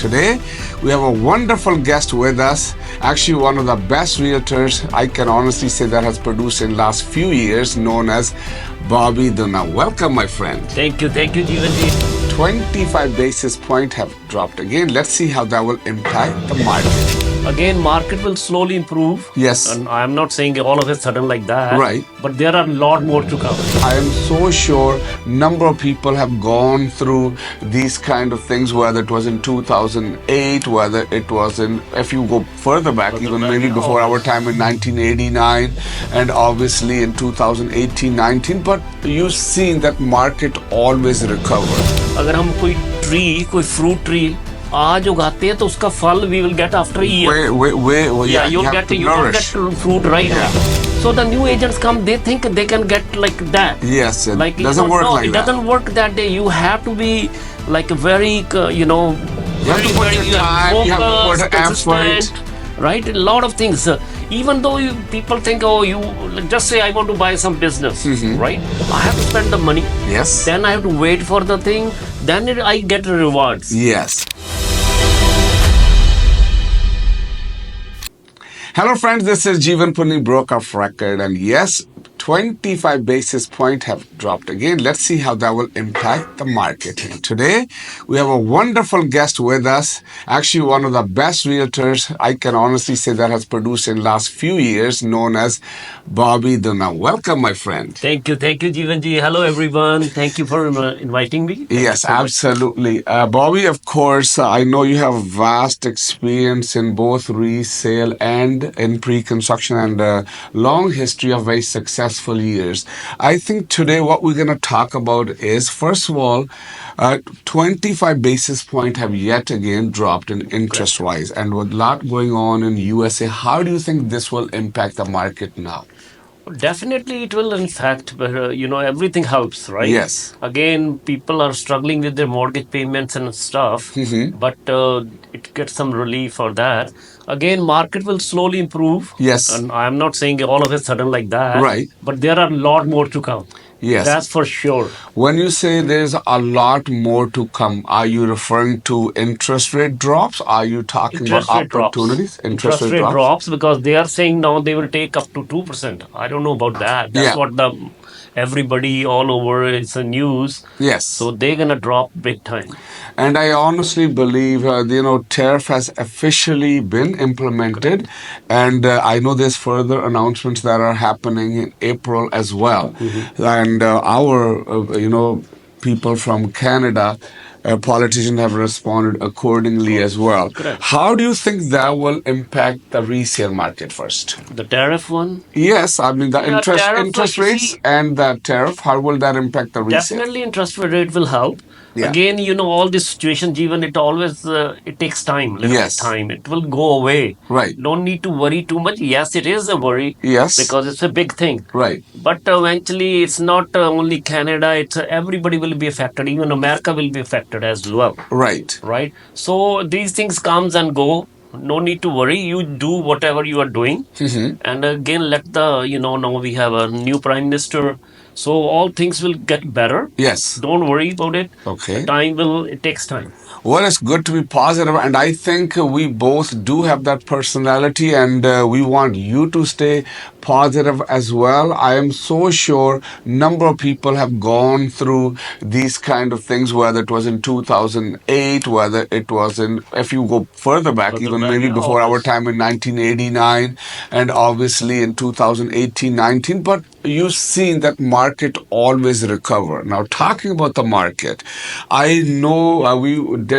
Today, we have a wonderful guest with us. Actually, one of the best realtors I can honestly say that has produced in last few years, known as Bobby Dhuna. Welcome, my friend. Thank you, Jeevan. 25 basis point have dropped again. Let's see how that will impact the market. Again, market will slowly improve. Yes. And I'm not saying all of a sudden like that. Right. But there are a lot more to come. I am so sure number of people have gone through these kind of things, whether it was in 2008, whether it was in, if you go further back, even maybe before our time in 1989, and obviously in 2018-19. But you've seen that market always recover. अगर हम कोई fruit tree आज उगाते हैं तो उसका फल we will get after a year. Yeah, you get fruit, right? Yeah. So the new agents come, they think they can get like that. Yes, it like doesn't work like it that. Doesn't work that day. You have to be like very, you have to put your time, you have to put effort. Right? A lot of things. Even though people think, oh, you just say I want to buy some business, right? I have to spend the money. Yes. Then I have to wait for the thing. Then I get the rewards. Yes. Hello friends, this is Jeevan Punni, broker of record, and yes, 25 basis point have dropped again. Let's see how that will impact the market. Today, we have a wonderful guest with us. Actually, one of the best realtors I can honestly say that has produced in last few years, known as Bobby Dhuna. Welcome, my friend. Thank you, Jeevan ji. Hello, everyone. Thank you for inviting me. Yes, absolutely. Bobby, of course, I know you have vast experience in both resale and in pre-construction and a long history of very successful years. I think today what we're going to talk about is, first of all, 25 basis point have yet again dropped in interest-wise. And with a lot going on in USA, how do you think this will impact the market now? Definitely it will, in fact, but everything helps, right? Yes. Again, people are struggling with their mortgage payments and stuff, but it gets some relief for that. Again, market will slowly improve. Yes. And I'm not saying all of a sudden like that. Right. But there are a lot more to come. Yes. That's for sure. When you say there's a lot more to come, are you referring to interest rate drops? Are you talking about opportunities? Interest rate drops because they are saying now they will take up to 2%. I don't know about that. That's what everybody all over, it's a news. Yes. So they're going to drop big time. And I honestly believe, tariff has officially been implemented. And I know there's further announcements that are happening in April as well. And our, people from Canada, politicians have responded accordingly as well. Correct. How do you think that will impact the resale market first? The tariff one? Yes, I mean the interest rates and the tariff, how will that impact the resale? Definitely interest rate will help. Yeah. Again, all this situation, Jeevan, it always, it takes time, time. It will go away. Right. Don't need to worry too much. Yes, it is a worry. Yes. Because it's a big thing. Right. But eventually, it's not only Canada, it's everybody will be affected. Even America will be affected as well. Right. Right. So these things comes and go. No need to worry. You do whatever you are doing. And again, let the, now we have a new prime minister. So all things will get better. Yes. Don't worry about it. Okay. It takes time. Well, it's good to be positive, and I think we both do have that personality, and we want you to stay positive as well. I am so sure number of people have gone through these kind of things, whether it was in 2008, whether it was in, if you go further back, even maybe before our time in 1989, and obviously in 2018-19. But you've seen that market always recover. Now, talking about the market, I know we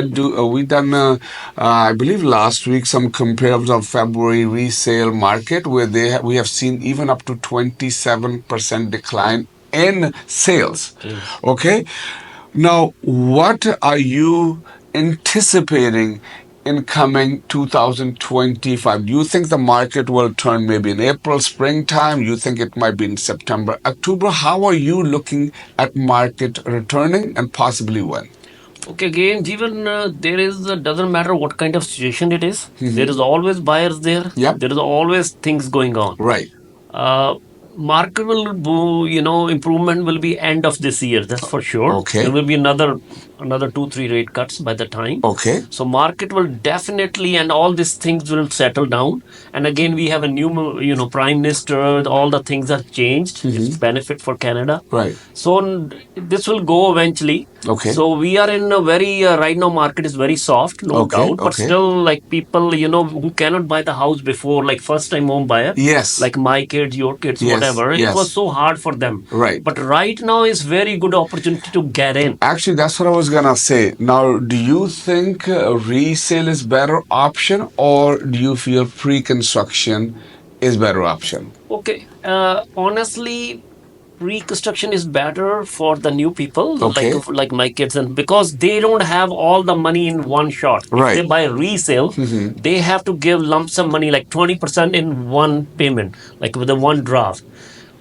done I believe last week some comparables of February resale market where we have seen even up to 27% decline in sales. Okay, now what are you anticipating in coming 2025? Do you think the market will turn maybe in April, springtime? You think it might be in September, October? How are you looking at market returning and possibly when? Okay, again, Jeevan, there is, doesn't matter what kind of situation it is. There is always buyers there. Yep. There is always things going on. Right. Market will, improvement will be end of this year. That's for sure. Okay. There will be another another 2-3 rate cuts by the time. Okay. So market will definitely, and all these things will settle down. And again, we have a new, prime minister. All the things are changed. It's benefit for Canada. Right. So this will go eventually. Okay. So we are in a very right now. Market is very soft, no Okay, doubt. But okay. still, like people, who cannot buy the house before, like first time home buyer. Yes. Like my kids, your kids, Yes, whatever. yes. It was so hard for them. Right. But right now is very good opportunity to get in. Actually, that's what I was gonna say. Now, do you think resale is better option, or do you feel pre-construction is better option? Okay. Honestly, reconstruction is better for the new people, Okay. like my kids, and because they don't have all the money in one shot. Right. If they buy resale, they have to give lump sum money like 20% in one payment, like with the one draft.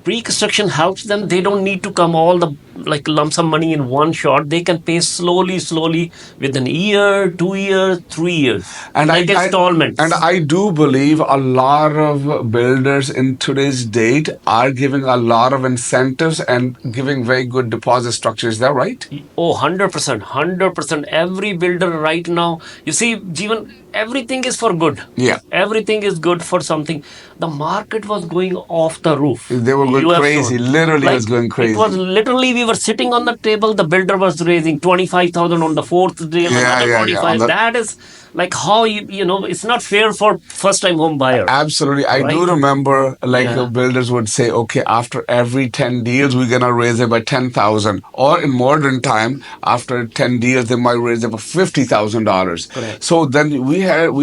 Pre-construction helps them. They don't need to come all the like lump sum money in one shot. They can pay slowly within a year, 2 years, 3 years, And like installments. and I do believe a lot of builders in today's date are giving a lot of incentives and giving very good deposit structures. Is that right? Oh, 100%, 100%. Every builder right now, you see, Jeevan, everything is for good. Yeah. Everything is good for something. The market was going off the roof. They were going You have crazy. shown. Literally, Like, was going crazy. It was literally, we were sitting on the table, the builder was raising 25,000 on the fourth day, Yeah, another yeah, 25. yeah. That is like how it's not fair for first time home buyer. Absolutely. I do Right? remember like Yeah. builders would say, okay, after every 10 deals, we're going to raise it by 10,000. Or in modern time, after 10 deals, they might raise it for $50,000. Correct. So then we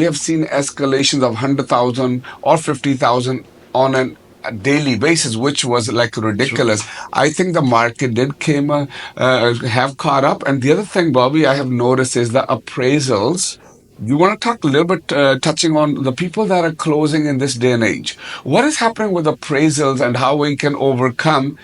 have seen escalations of 100,000 or 50,000 on a daily basis, which was like ridiculous. I think the market did have caught up. And the other thing, Bobby, I have noticed is the appraisals. You want to talk a little bit, touching on the people that are closing in this day and age. What is happening with appraisals and how we can overcome,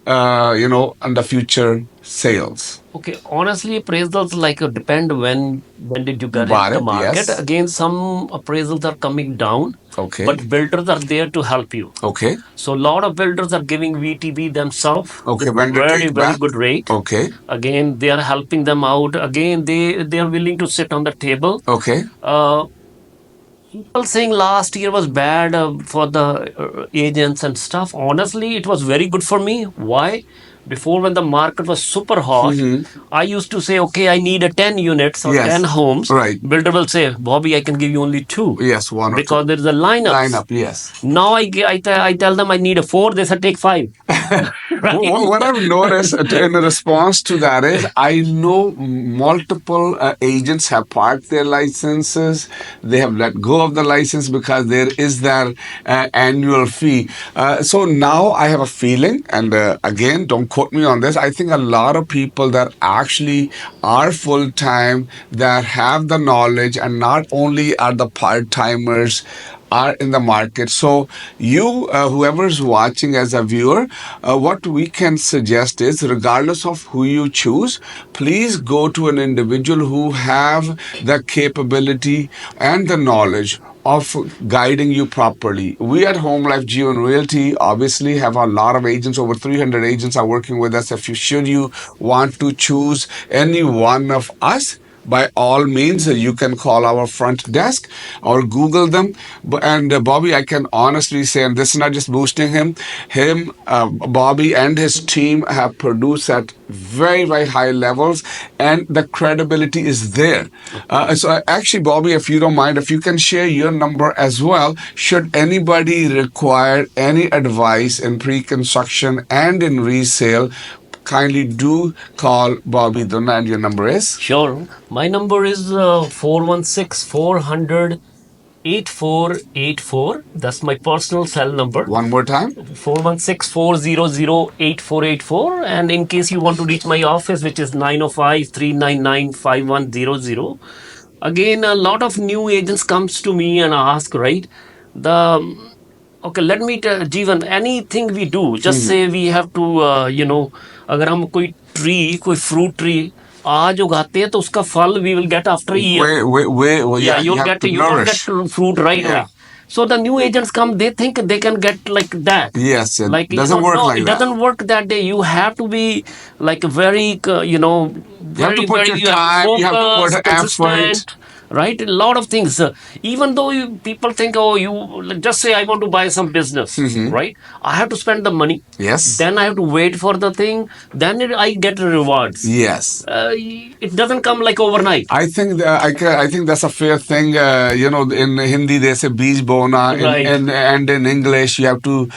on the future sales? Okay, honestly, appraisals depend when did you get Got in the it, market. yes. Again, some appraisals are coming down, Okay. but builders are there to help you. Okay. So a lot of builders are giving VTB themselves Okay. with When to very take very back? good rate. Okay. Again, they are helping them out. Again, they are willing to sit on the table. Okay. People saying last year was bad for the agents and stuff. Honestly, it was very good for me. Why? Before, when the market was super hot, I used to say, okay, I need a 10 units or Yes. 10 homes. Right. Builder will say, Bobby, I can give you only 2. Yes, one or Because two. there is a lineup. Lineup, yes. Now I tell them I need a 4. They say take 5. Right? What I've noticed in response to that is, I know multiple agents have parked their licenses. They have let go of the license because there is that annual fee. So now I have a feeling, and again, don't quote me on this. I think a lot of people that actually are full time, that have the knowledge, and not only are the part timers, are in the market. So you, whoever's watching as a viewer, what we can suggest is, regardless of who you choose, please go to an individual who have the capability and the knowledge of guiding you properly. We at Home Life Jeevan Realty obviously have a lot of agents. Over 300 agents are working with us. If you want to choose any one of us, by all means, you can call our front desk or Google them. And Bobby, I can honestly say, and this is not just boosting him, Bobby and his team have produced at very, very high levels, and the credibility is there. So actually, Bobby, if you don't mind, if you can share your number as well, should anybody require any advice in pre-construction and in resale, kindly do call Bobby Dhuna, and your number is? Sure. My number is 416 400 8484. That's my personal cell number. One more time. 416 400 8484. And in case you want to reach my office, which is 905 399 5100. Again, a lot of new agents comes to me and ask, right? Okay, let me tell Jeevan, anything we do, just say we have to, अगर हम कोई tree, कोई fruit tree आज उगाते हैं तो उसका फल we will get after a year. Wait, Yeah, you have to you don't nourish. get fruit right away. Yeah. So the new agents come, they think they can get like that. Yes, it Like, doesn't work no, like it that. doesn't work that day. You have to be like very, You have to very, put very, your you have to time, you have to put focus, effort. consistent, right? A lot of things. Even though people think, oh, you like, just say, I want to buy some business, right? I have to spend the money. Yes. Then I have to wait for the thing. Then I get rewards. Yes. It doesn't come like overnight. I think that's a fair thing. In Hindi they say beej bona. Right. And in English you have to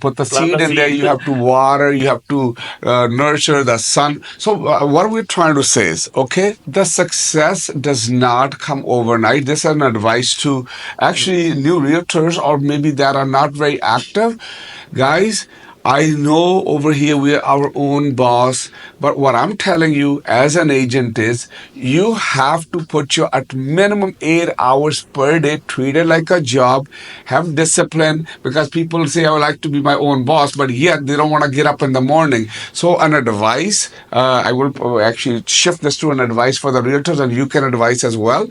put the Plant seed the in there. seed. You have to water. You have to nurture the sun. So what we're trying to say is, okay, the success does not come overnight. This is an advice to actually new realtors or maybe that are not very active, guys. I know over here we are our own boss, but what I'm telling you as an agent is you have to put your at minimum 8 hours per day, treat it like a job, have discipline because people say I would like to be my own boss, but yet they don't want to get up in the morning. So an advice, I will actually shift this to an advice for the realtors and you can advise as well.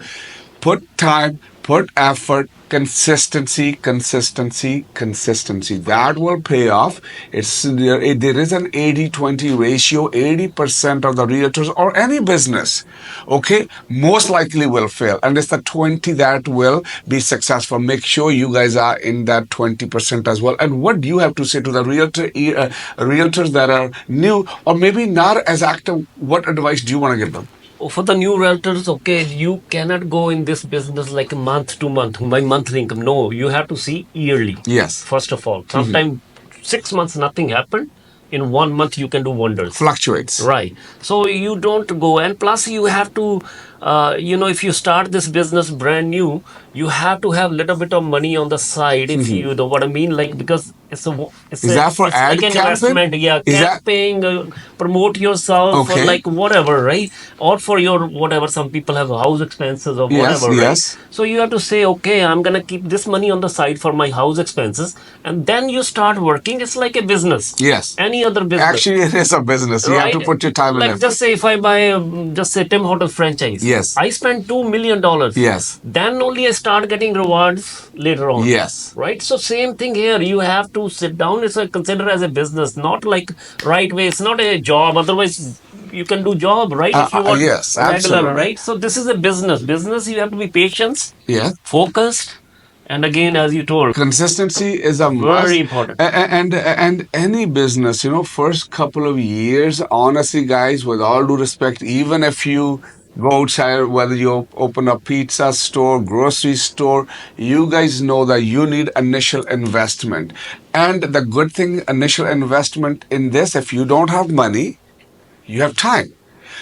Put time, put effort, consistency, consistency, consistency. That will pay off. There is an 80-20 ratio. 80% of the realtors or any business, okay, most likely will fail. And it's the 20 that will be successful. Make sure you guys are in that 20% as well. And what do you have to say to the realtors that are new or maybe not as active? What advice do you want to give them? For the new realtors, okay, you cannot go in this business like month to month, my monthly income. No, you have to see yearly. Yes. First of all, sometimes 6 months nothing happened. In 1 month you can do wonders. Fluctuates. Right. So you don't go, and plus you have to, if you start this business brand new, you have to have little bit of money on the side, if you know what I mean. Like, because Is that for it's like ad an campaign? investment. Yeah, Is that camping, promote yourself, or okay? like whatever, right? Or for your whatever. Some people have house expenses or Yes, whatever, right? yes. So you have to say, okay, I'm gonna keep this money on the side for my house expenses, and then you start working. It's like a business, Yes. any other business, Actually, it is a business. You have to right? put your time and Like, effort. just say if I buy, just say Tim Hortons franchise, Yes. I spend $2 million. Yes. Then only I start getting rewards later on. Yes. Right. So same thing here. You have to sit down. It's considered as a business, not like right way. It's not a job. Otherwise, you can do job, right, if you want Yes, regular, absolutely. right? So this is a business. Business, you have to be patient, Yeah. focused, and again, as you told, Consistency is a very must. important. And any business, first couple of years, honestly, guys, with all due respect, even if you go outside, whether you open a pizza store, grocery store, you guys know that you need initial investment. And the good thing, initial investment in this, if you don't have money, you have time.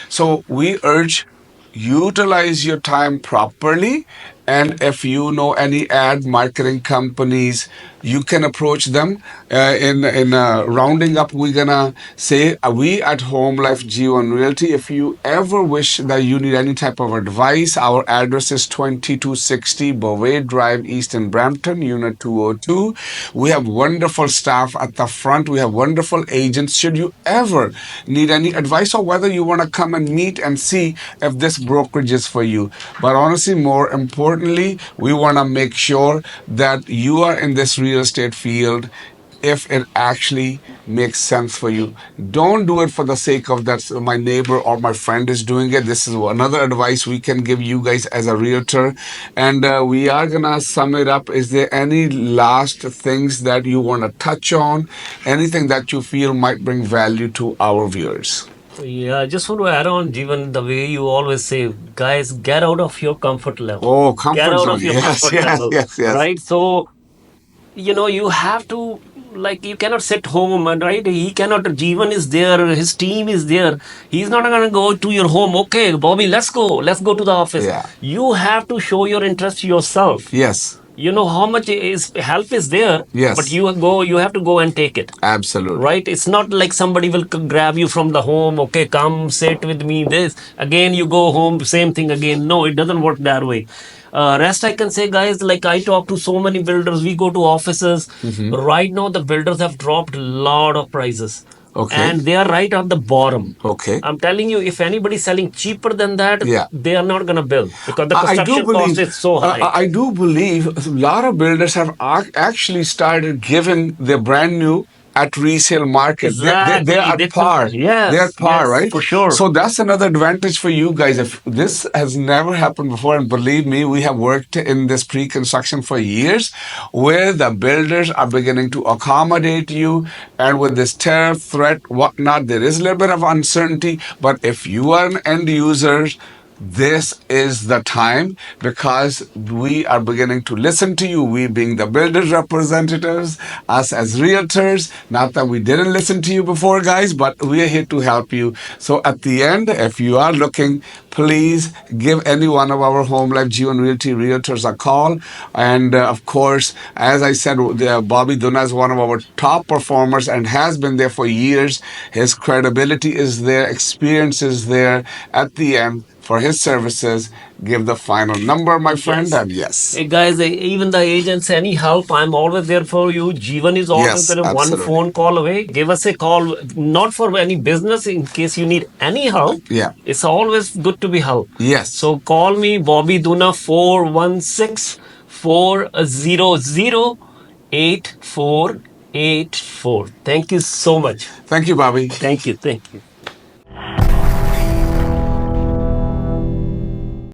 So we urge utilize your time properly. And if you know any ad marketing companies, you can approach them. In rounding up, we're gonna say we at Home Life G1 Realty. If you ever wish that you need any type of advice, our address is 2260 Beauvais Drive, East in Brampton, Unit 202. We have wonderful staff at the front. We have wonderful agents. Should you ever need any advice or whether you want to come and meet and see if this brokerage is for you. But honestly, more importantly, we want to make sure that you are in this real estate field if it actually makes sense for you. Don't do it for the sake of that my neighbor or my friend is doing it. This is another advice we can give you guys as a realtor. And we are gonna sum it up. Is there any last things that you want to touch on? Anything that you feel might bring value to our viewers? Yeah, I just want to add on, Jeevan, the way you always say, guys, get out of your comfort level. Oh, Get comfort out zone. of your Yes, comfort yes, level, yes, yes. right? So, you have to, like, you cannot sit home, and right, he cannot. Jeevan is there, his team is there. He's not going to go to your home. Okay, Bobby, let's go to the office. Yeah. You have to show your interest yourself. Yes. You know how much is help is there, but Yes. you have to go and take it. Absolutely. Right? It's not like somebody will grab you from the home. Okay, come sit with me. This again, you go home, same thing again. No, it doesn't work that way. Rest I can say, guys, like I talk to so many builders. We go to offices. Mm-hmm. Right now, the builders have dropped a lot of prices. Okay. and they are right at the bottom. Okay. I'm telling you, if anybody's selling cheaper than that, Yeah. they are not going to build because the I do construction cost believe is so high. I do believe a lot of builders have actually started giving their brand new at resale market. They're Exactly. at par. They're Yes, at par, yes, right? for sure. So that's another advantage for you guys. If this has never happened before, and believe me, we have worked in this pre-construction for years, where the builders are beginning to accommodate you, and with this tariff threat, whatnot, there is a little bit of uncertainty. But if you are an end user, this is the time, because we are beginning to listen to you, we being the builders representatives, us as realtors. Not that we didn't listen to you before, guys, but we are here to help you. So at the end, if you are looking, please give any one of our Home Life Jeevan Realty realtors a call. And of course, as I said, Bobby Dhuna is one of our top performers and has been there for years. His credibility is there, experience is there. At the end, for his services, give the final number, my friend, Yes. and yes. Hey guys, even the agents, any help, I'm always there for you. Jeevan is always Yes, there, one absolutely. phone call away. Give us a call, not for any business, in case you need any help. Yeah. It's always good to be helped. Yes. So call me, Bobby Dhuna, 416-400-8484. Thank you so much. Thank you, Bobby. Thank you. Thank you.